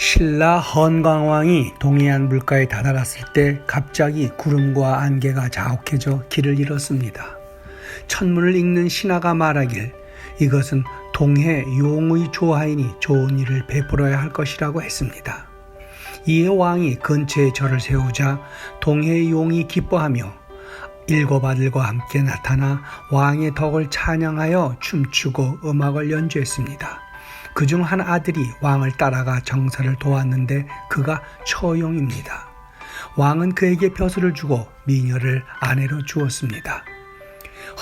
신라 헌광왕이 동해안 물가에 다다랐을 때 갑자기 구름과 안개가 자욱해져 길을 잃었습니다. 천문을 읽는 신하가 말하길 이것은 동해 용의 조하이니 좋은 일을 베풀어야 할 것이라고 했습니다. 이에 왕이 근처에 절을 세우자 동해 용이 기뻐하며 일곱 아들과 함께 나타나 왕의 덕을 찬양하여 춤추고 음악을 연주했습니다. 그중 한 아들이 왕을 따라가 정사를 도왔는데 그가 처용입니다. 왕은 그에게 벼슬을 주고 미녀를 아내로 주었습니다.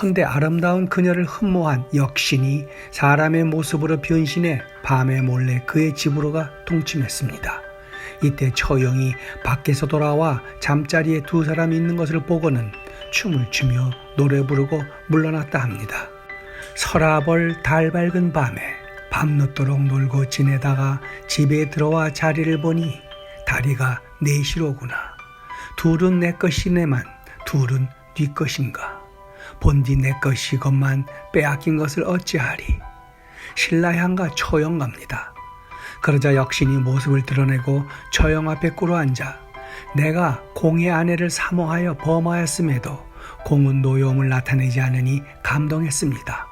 헌데 아름다운 그녀를 흠모한 역신이 사람의 모습으로 변신해 밤에 몰래 그의 집으로 가 동침했습니다. 이때 처용이 밖에서 돌아와 잠자리에 두 사람이 있는 것을 보고는 춤을 추며 노래 부르고 물러났다 합니다. 서라벌 달 밝은 밤에 밤늦도록 놀고 지내다가 집에 들어와 자리를 보니 다리가 넷이로구나. 둘은 내 것이네만 둘은 네 것인가. 본디 내 것이건만 빼앗긴 것을 어찌하리. 신라향가 처형 갑니다. 그러자 역신이 모습을 드러내고 처형 앞에 꿇어앉아 내가 공의 아내를 사모하여 범하였음에도 공은 노여움을 나타내지 않으니 감동했습니다.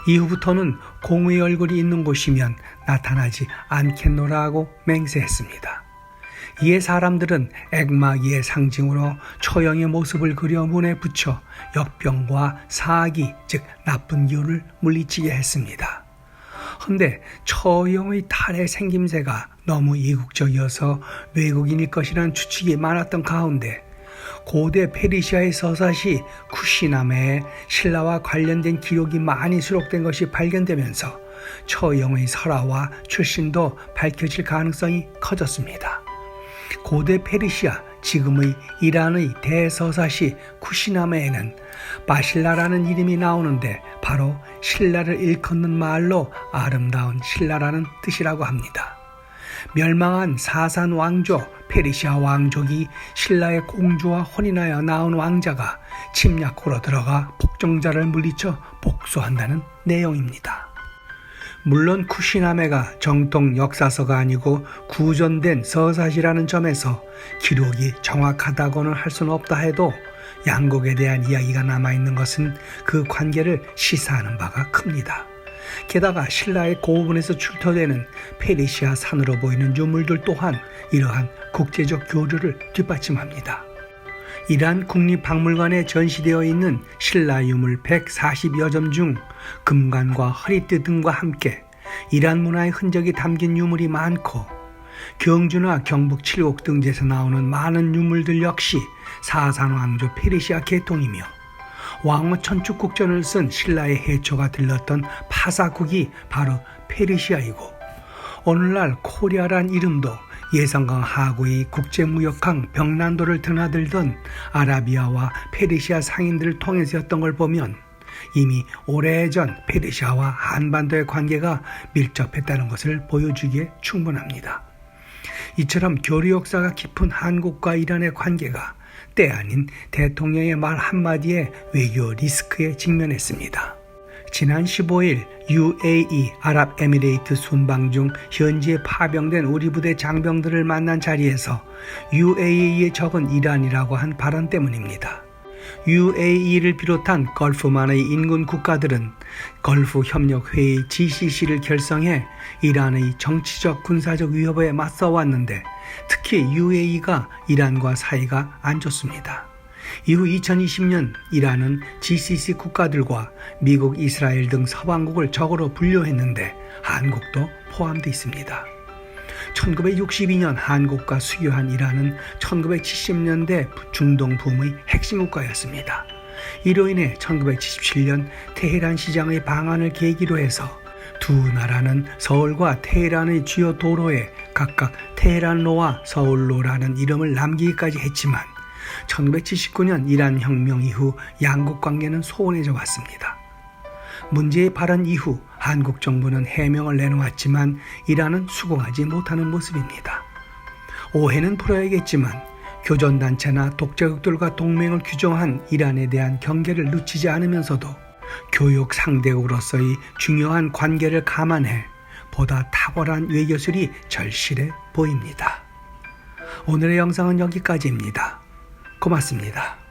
이후부터는 공의 얼굴이 있는 곳이면 나타나지 않겠노라 하고 맹세했습니다. 이에 사람들은 액마기의 상징으로 처형의 모습을 그려 문에 붙여 역병과 사기, 즉 나쁜 기운을 물리치게 했습니다. 헌데 처형의 탈의 생김새가 너무 이국적이어서 외국인일 것이라는 추측이 많았던 가운데 고대 페르시아의 서사시 쿠시나메에 신라와 관련된 기록이 많이 수록된 것이 발견되면서 처형의 설화와 출신도 밝혀질 가능성이 커졌습니다. 고대 페르시아, 지금의 이란의 대서사시 쿠시나메에는 바실라라는 이름이 나오는데 바로 신라를 일컫는 말로 아름다운 신라라는 뜻이라고 합니다. 멸망한 사산 왕조 페르시아 왕족이 신라의 공주와 혼인하여 낳은 왕자가 침략으로 들어가 복종자를 물리쳐 복수한다는 내용입니다. 물론 쿠시나메가 정통 역사서가 아니고 구전된 서사시라는 점에서 기록이 정확하다고는 할 수는 없다 해도 양국에 대한 이야기가 남아있는 것은 그 관계를 시사하는 바가 큽니다. 게다가 신라의 고분에서 출토되는 페르시아 산으로 보이는 유물들 또한 이러한 국제적 교류를 뒷받침합니다. 이란 국립박물관에 전시되어 있는 신라 유물 140여 점 중 금관과 허리띠 등과 함께 이란 문화의 흔적이 담긴 유물이 많고 경주나 경북 칠곡 등지에서 나오는 많은 유물들 역시 사산왕조 페르시아 계통이며 왕후 천축국전을 쓴 신라의 해초가 들렀던 파사국이 바로 페르시아이고 오늘날 코리아란 이름도 예성강 하구의 국제무역항 벽난도를 드나들던 아라비아와 페르시아 상인들을 통해서였던 걸 보면 이미 오래전 페르시아와 한반도의 관계가 밀접했다는 것을 보여주기에 충분합니다. 이처럼 교류 역사가 깊은 한국과 이란의 관계가 때 아닌 대통령의 말 한마디에 외교 리스크에 직면했습니다. 지난 15일 UAE 아랍에미레이트 순방 중 현지에 파병된 우리 부대 장병들을 만난 자리에서 UAE에 적은 이란이라고 한 발언 때문입니다. UAE를 비롯한 걸프만의 인근 국가들은 걸프협력회의 GCC를 결성해 이란의 정치적 군사적 위협에 맞서왔는데 특히 UAE가 이란과 사이가 안 좋습니다. 이후 2020년 이란은 GCC 국가들과 미국, 이스라엘 등 서방국을 적으로 분류했는데 한국도 포함되어 있습니다. 1962년 한국과 수교한 이란은 1970년대 중동 붐의 핵심 국가였습니다. 이로 인해 1977년 테헤란 시장의 방한을 계기로 해서 두 나라는 서울과 테헤란의 주요 도로에 각각 테헤란로와 서울로라는 이름을 남기기까지 했지만 1979년 이란 혁명 이후 양국 관계는 소원해져 왔습니다. 문제의 발언 이후 한국 정부는 해명을 내놓았지만 이란은 수긍하지 못하는 모습입니다. 오해는 풀어야겠지만 교전단체나 독재국들과 동맹을 규정한 이란에 대한 경계를 늦추지 않으면서도 교육 상대국으로서의 중요한 관계를 감안해 보다 탁월한 외교술이 절실해 보입니다. 오늘의 영상은 여기까지입니다. 고맙습니다.